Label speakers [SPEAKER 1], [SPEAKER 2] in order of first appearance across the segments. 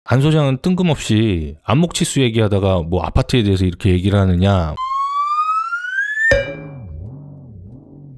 [SPEAKER 1] 안 소장은 뜬금없이 안목치수 얘기하다가 뭐 아파트에 대해서 이렇게 얘기를 하느냐.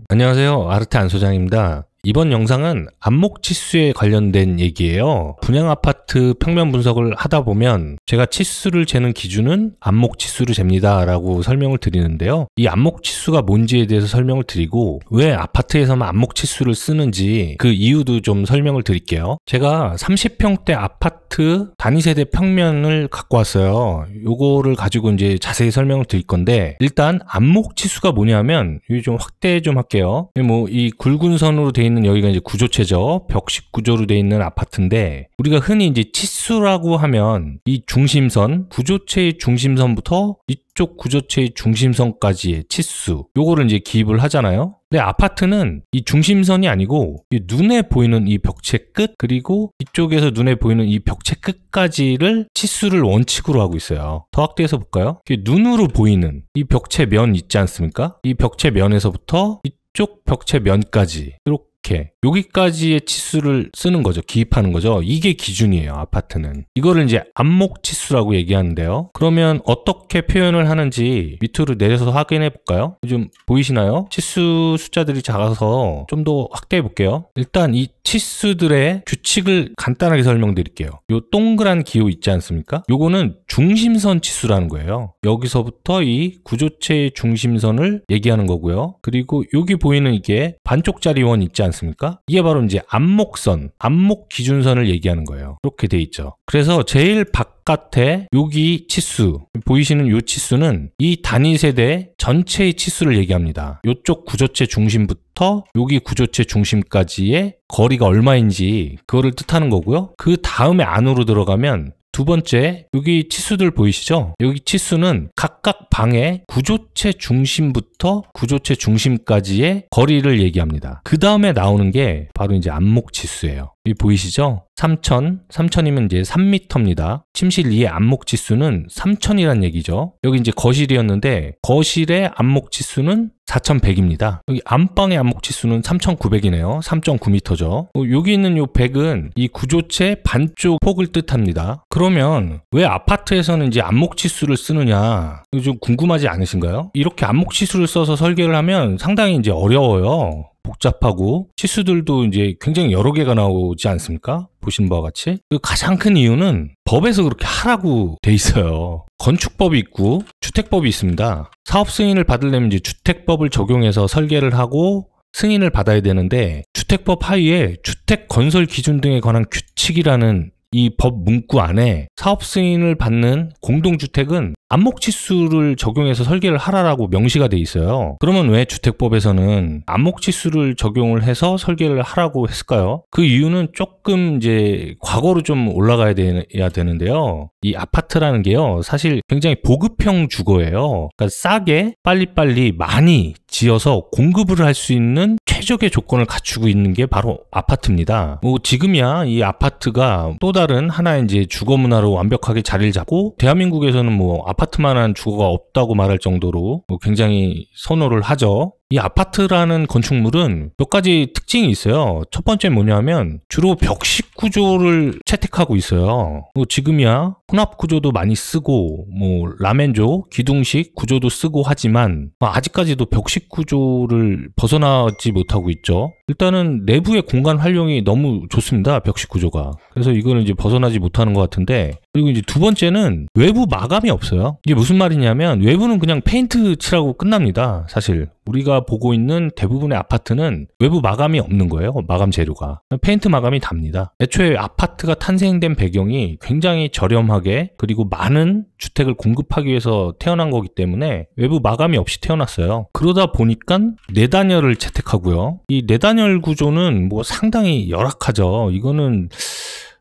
[SPEAKER 1] 안녕하세요, 아르테 안 소장입니다. 이번 영상은 안목치수에 관련된 얘기예요. 분양아파트 평면 분석을 하다 보면 제가 치수를 재는 기준은 안목치수를 잽니다 라고 설명을 드리는데요. 이 안목치수가 뭔지에 대해서 설명을 드리고 왜 아파트에서만 안목치수를 쓰는지 그 이유도 좀 설명을 드릴게요. 제가 30평대 아파트 단위세대 평면을 갖고 왔어요. 요거를 가지고 이제 자세히 설명을 드릴 건데, 일단 안목치수가 뭐냐면 이거 좀 확대 좀 할게요. 뭐 이 굵은 선으로 돼 있는 여기가 이제 구조체죠. 벽식 구조로 돼 있는 아파트인데, 우리가 흔히 이제 치수라고 하면 이 중심선, 구조체의 중심선부터 이쪽 구조체의 중심선까지의 치수, 요거를 이제 기입을 하잖아요. 근데 아파트는 이 중심선이 아니고 이 눈에 보이는 이 벽체 끝, 그리고 이쪽에서 눈에 보이는 이 벽체 끝까지를 치수를 원칙으로 하고 있어요. 더 확대해서 볼까요? 눈으로 보이는 이 벽체 면 있지 않습니까? 이 벽체 면에서부터 이쪽 벽체 면까지 이렇게 여기까지의 치수를 쓰는 거죠. 기입하는 거죠. 이게 기준이에요, 아파트는. 이거를 이제 안목치수라고 얘기하는데요. 그러면 어떻게 표현을 하는지 밑으로 내려서 확인해 볼까요? 좀 보이시나요? 치수 숫자들이 작아서 좀 더 확대해 볼게요. 일단 이 치수들의 규칙을 간단하게 설명드릴게요. 요 동그란 기호 있지 않습니까? 요거는 중심선 치수라는 거예요. 여기서부터 이 구조체의 중심선을 얘기하는 거고요. 그리고 여기 보이는 이게 반쪽짜리 원 있지 않습니까? 이게 바로 이제 안목선, 안목 기준선을 얘기하는 거예요. 이렇게 돼 있죠. 그래서 제일 바깥에 여기 치수, 보이시는 이 치수는 이 단위 세대 전체의 치수를 얘기합니다. 이쪽 구조체 중심부터 여기 구조체 중심까지의 거리가 얼마인지 그거를 뜻하는 거고요. 그 다음에 안으로 들어가면 두 번째, 여기 치수들 보이시죠? 여기 치수는 각각 방의 구조체 중심부터 구조체 중심까지의 거리를 얘기합니다. 그 다음에 나오는 게 바로 이제 안목치수예요. 여기 보이시죠? 3000이면 이제 3m입니다. 침실 2의 안목치수는 3000이란 얘기죠. 여기 이제 거실이었는데 거실의 안목치수는 4100입니다. 여기 안방의 안목치수는 3900이네요. 3.9m죠. 여기 있는 요 100은 이 구조체 반쪽 폭을 뜻합니다. 그러면 왜 아파트에서는 이제 안목치수를 쓰느냐? 이거 좀 궁금하지 않으신가요? 이렇게 안목치수를 써서 설계를 하면 상당히 이제 어려워요. 복잡하고 치수들도 이제 굉장히 여러 개가 나오지 않습니까? 보신 바와 같이. 그 가장 큰 이유는 법에서 그렇게 하라고 돼 있어요. 건축법이 있고 주택법이 있습니다. 사업 승인을 받으려면 이제 주택법을 적용해서 설계를 하고 승인을 받아야 되는데, 주택법 하위에 주택 건설 기준 등에 관한 규칙이라는 이 법 문구 안에 사업 승인을 받는 공동주택은 안목치수를 적용해서 설계를 하라라고 명시가 돼 있어요. 그러면 왜 주택법에서는 안목치수를 적용을 해서 설계를 하라고 했을까요? 그 이유는 조금 이제 과거로 좀 올라가야 되는데요. 이 아파트라는 게요, 사실 굉장히 보급형 주거예요. 그러니까 싸게 빨리빨리 많이 지어서 공급을 할 수 있는 최적의 조건을 갖추고 있는 게 바로 아파트입니다. 뭐 지금이야 이 아파트가 또 다른 하나의 이제 주거 문화로 완벽하게 자리를 잡고, 대한민국에서는 뭐 아파트만한 주거가 없다고 말할 정도로 굉장히 선호를 하죠. 이 아파트라는 건축물은 몇 가지 특징이 있어요. 첫 번째 뭐냐면 주로 벽식 구조를 채택하고 있어요. 지금이야 혼합 구조도 많이 쓰고 뭐 라멘조, 기둥식 구조도 쓰고 하지만 아직까지도 벽식 구조를 벗어나지 못하고 있죠. 일단은 내부의 공간 활용이 너무 좋습니다, 벽식 구조가. 그래서 이거는 이제 벗어나지 못하는 것 같은데, 그리고 이제 두 번째는 외부 마감이 없어요. 이게 무슨 말이냐면 외부는 그냥 페인트 칠하고 끝납니다. 사실 우리가 보고 있는 대부분의 아파트는 외부 마감이 없는 거예요. 마감 재료가 페인트 마감이 답니다. 애초에 아파트가 탄생된 배경이 굉장히 저렴하게 그리고 많은 주택을 공급하기 위해서 태어난 거기 때문에 외부 마감이 없이 태어났어요. 그러다 보니까 내단열을 채택하고요. 이 내단열 구조는 뭐 상당히 열악하죠. 이거는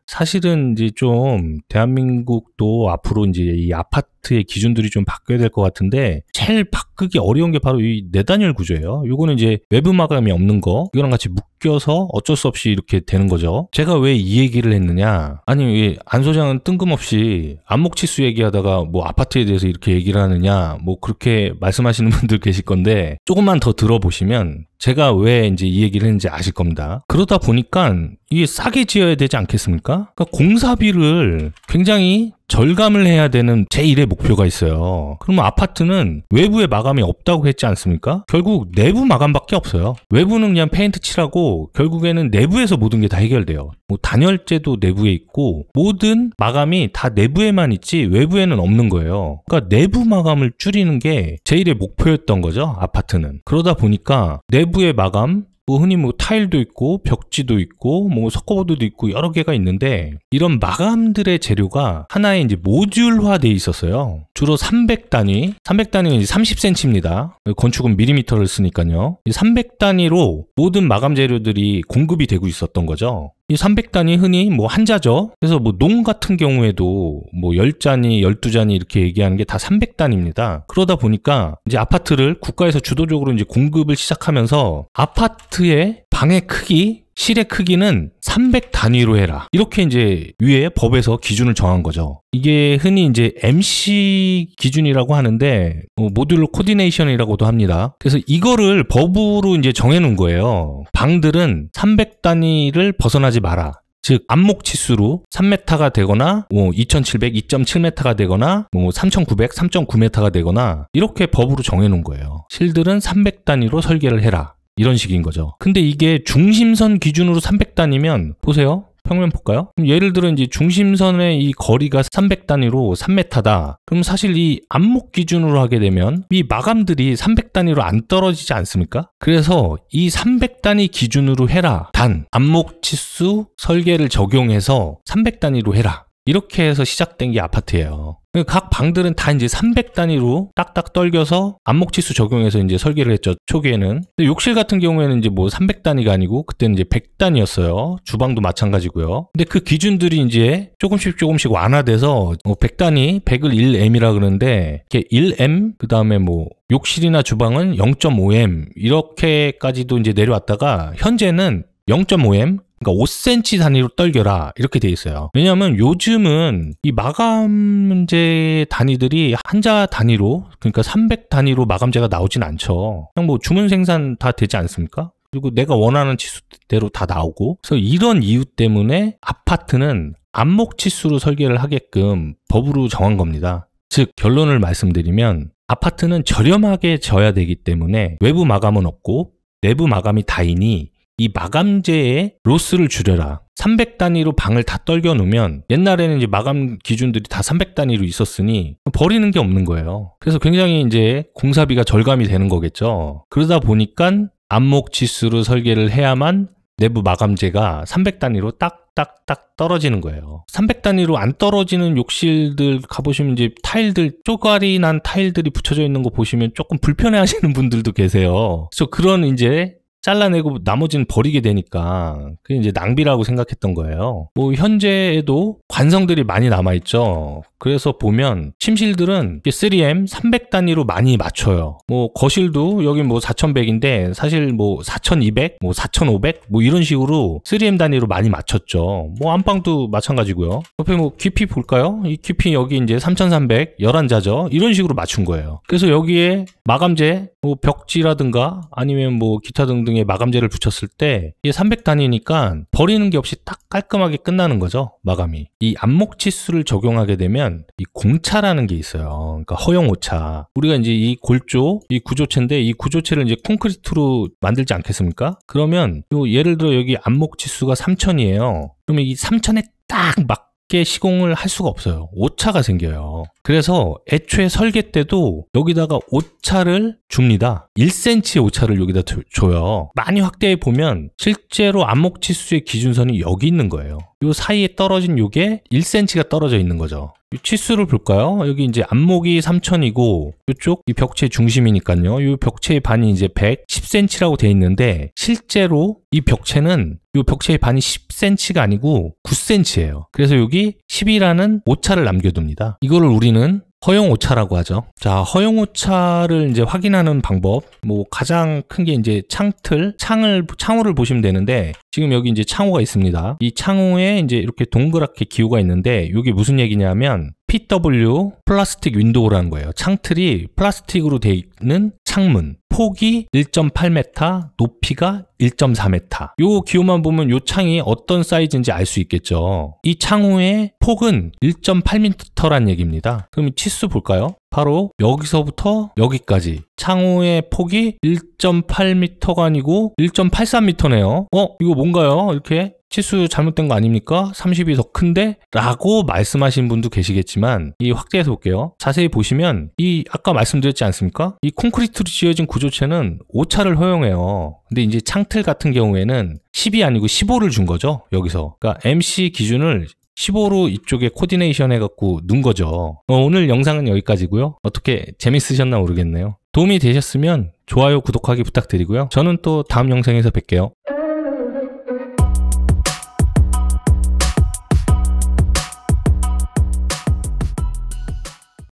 [SPEAKER 1] 사실은 이제 좀 대한민국도 앞으로 이제 이 아파트 아파트의 기준들이 좀 바뀌어야 될 것 같은데 제일 바꾸기 어려운 게 바로 이 내단열 구조예요. 요거는 이제 외부 마감이 없는 거 이거랑 같이 묶여서 어쩔 수 없이 이렇게 되는 거죠. 제가 왜 이 얘기를 했느냐, 아니 안 소장은 뜬금없이 안목치수 얘기하다가 뭐 아파트에 대해서 이렇게 얘기를 하느냐, 뭐 그렇게 말씀하시는 분들 계실 건데 조금만 더 들어보시면 제가 왜 이제 이 얘기를 했는지 아실 겁니다. 그러다 보니까 이게 싸게 지어야 되지 않겠습니까? 그러니까 공사비를 굉장히 절감을 해야 되는 제1의 목표가 있어요. 그러면 아파트는 외부에 마감이 없다고 했지 않습니까? 결국 내부 마감밖에 없어요. 외부는 그냥 페인트 칠하고 결국에는 내부에서 모든 게 다 해결돼요. 뭐 단열재도 내부에 있고 모든 마감이 다 내부에만 있지 외부에는 없는 거예요. 그러니까 내부 마감을 줄이는 게 제1의 목표였던 거죠, 아파트는. 그러다 보니까 내부의 마감, 뭐 흔히 뭐 타일도 있고 벽지도 있고 뭐 석고보드도 있고 여러 개가 있는데 이런 마감들의 재료가 하나에 이제 모듈화돼 있었어요. 주로 300단위는 이제 30cm입니다. 건축은 밀리미터를 쓰니까요. 이 300단위로 모든 마감 재료들이 공급이 되고 있었던 거죠. 이 300단위 흔히 뭐 한자죠. 그래서 뭐 농 같은 경우에도 뭐 10잔이, 12잔이 이렇게 얘기하는 게 다 300단위입니다. 그러다 보니까 이제 아파트를 국가에서 주도적으로 이제 공급을 시작하면서 아파트의 방의 크기, 실의 크기는 300단위로 해라. 이렇게 이제 위에 법에서 기준을 정한 거죠. 이게 흔히 이제 MC 기준이라고 하는데 모듈러 코디네이션이라고도 합니다. 그래서 이거를 법으로 이제 정해놓은 거예요. 방들은 300단위를 벗어나지 마라. 즉 안목치수로 3m가 되거나 2700, 2.7m가 되거나 3900, 3.9m가 되거나 이렇게 법으로 정해놓은 거예요. 실들은 300단위로 설계를 해라. 이런 식인 거죠. 근데 이게 중심선 기준으로 300단위면 보세요. 평면 볼까요? 그럼 예를 들어 이제 중심선의 이 거리가 300단위로 3m다. 그럼 사실 이 안목 기준으로 하게 되면 이 마감들이 300단위로 안 떨어지지 않습니까? 그래서 이 300단위 기준으로 해라. 단 안목 치수 설계를 적용해서 300단위로 해라. 이렇게 해서 시작된 게 아파트예요. 각 방들은 다 이제 300단위로 딱딱 떨겨서 안목치수 적용해서 이제 설계를 했죠, 초기에는. 근데 욕실 같은 경우에는 이제 뭐 300단위가 아니고 그때는 이제 100단위였어요. 주방도 마찬가지고요. 근데 그 기준들이 이제 조금씩 완화돼서 100단위, 100을 1M이라 그러는데 이렇게 1M, 그 다음에 뭐 욕실이나 주방은 0.5M 이렇게까지도 이제 내려왔다가 현재는 0.5M, 그러니까 5cm 단위로 떨겨라 이렇게 돼 있어요. 왜냐하면 요즘은 이 마감재 단위들이 한자 단위로, 그러니까 300 단위로 마감재가 나오진 않죠. 그냥 뭐 주문 생산 다 되지 않습니까? 그리고 내가 원하는 치수대로 다 나오고. 그래서 이런 이유 때문에 아파트는 안목 치수로 설계를 하게끔 법으로 정한 겁니다. 즉 결론을 말씀드리면 아파트는 저렴하게 져야 되기 때문에 외부 마감은 없고 내부 마감이 다이니 이 마감재의 로스를 줄여라. 300단위로 방을 다 떨겨 놓으면 옛날에는 이제 마감 기준들이 다 300단위로 있었으니 버리는 게 없는 거예요. 그래서 굉장히 이제 공사비가 절감이 되는 거겠죠. 그러다 보니까 안목 치수로 설계를 해야만 내부 마감재가 300단위로 딱딱딱 떨어지는 거예요. 300단위로 안 떨어지는 욕실들 가보시면 이제 타일들, 쪼가리 난 타일들이 붙여져 있는 거 보시면 조금 불편해 하시는 분들도 계세요. 그래서 그런 이제 잘라내고 나머지는 버리게 되니까 그게 이제 낭비라고 생각했던 거예요. 뭐 현재에도 관성들이 많이 남아있죠. 그래서 보면 침실들은 3M 300단위로 많이 맞춰요. 뭐 거실도 여기 뭐 4100인데 사실 뭐 4200, 뭐 4500 뭐 이런 식으로 3M 단위로 많이 맞췄죠. 뭐 안방도 마찬가지고요. 옆에 뭐 깊이 볼까요? 이 깊이 여기 이제 3300 11자죠. 이런 식으로 맞춘 거예요. 그래서 여기에 마감재, 뭐 벽지라든가 아니면 뭐 기타 등등의 마감재를 붙였을 때 이게 300단위니까 버리는 게 없이 딱 깔끔하게 끝나는 거죠, 마감이. 이 안목 치수를 적용하게 되면 이 공차라는 게 있어요. 그러니까 허용 오차. 우리가 이제 이 골조, 이 구조체인데 이 구조체를 이제 콘크리트로 만들지 않겠습니까? 그러면 요 예를 들어 여기 안목 치수가 3000이에요. 그러면 이 3000에 딱 맞게 시공을 할 수가 없어요. 오차가 생겨요. 그래서 애초에 설계 때도 여기다가 오차를 줍니다. 1cm의 오차를 여기다 줘요. 많이 확대해 보면 실제로 안목 치수의 기준선이 여기 있는 거예요. 요 사이에 떨어진 요게 1cm가 떨어져 있는 거죠. 이 치수를 볼까요? 여기 이제 안목이 3000이고 이쪽 이 벽체 중심이니까요. 이 벽체의 반이 이제 110cm라고 돼 있는데 실제로 이 벽체는 이 벽체의 반이 10cm가 아니고 9cm예요. 그래서 여기 10이라는 오차를 남겨둡니다. 이거를 우리는 허용 오차라고 하죠. 자, 허용 오차를 이제 확인하는 방법, 뭐 가장 큰 게 이제 창호를 보시면 되는데, 지금 여기 이제 창호가 있습니다. 이 창호에 이제 이렇게 동그랗게 기호가 있는데, 이게 무슨 얘기냐면 PW 플라스틱 윈도우라는 거예요. 창틀이 플라스틱으로 되어 있는 창문. 폭이 1.8m, 높이가 1.4m. 요 기호만 보면 요 창이 어떤 사이즈인지 알 수 있겠죠. 이 창호의 폭은 1.8m란 얘기입니다. 그럼 이 치수 볼까요? 바로 여기서부터 여기까지 창호의 폭이 1.8m가 아니고 1.83m네요. 이거 뭔가요? 이렇게 치수 잘못된 거 아닙니까? 30이 더 큰데? 라고 말씀하시는 분도 계시겠지만, 이 확대해서 볼게요. 자세히 보시면 이 아까 말씀드렸지 않습니까? 이 콘크리트로 지어진 구조체는 오차를 허용해요. 근데 이제 창틀 같은 경우에는 10이 아니고 15를 준 거죠. 여기서. 그러니까 MC 기준을 15로 이쪽에 코디네이션 해갖고 넣은 거죠. 오늘 영상은 여기까지고요. 어떻게 재밌으셨나 모르겠네요. 도움이 되셨으면 좋아요, 구독하기 부탁드리고요. 저는 또 다음 영상에서 뵐게요.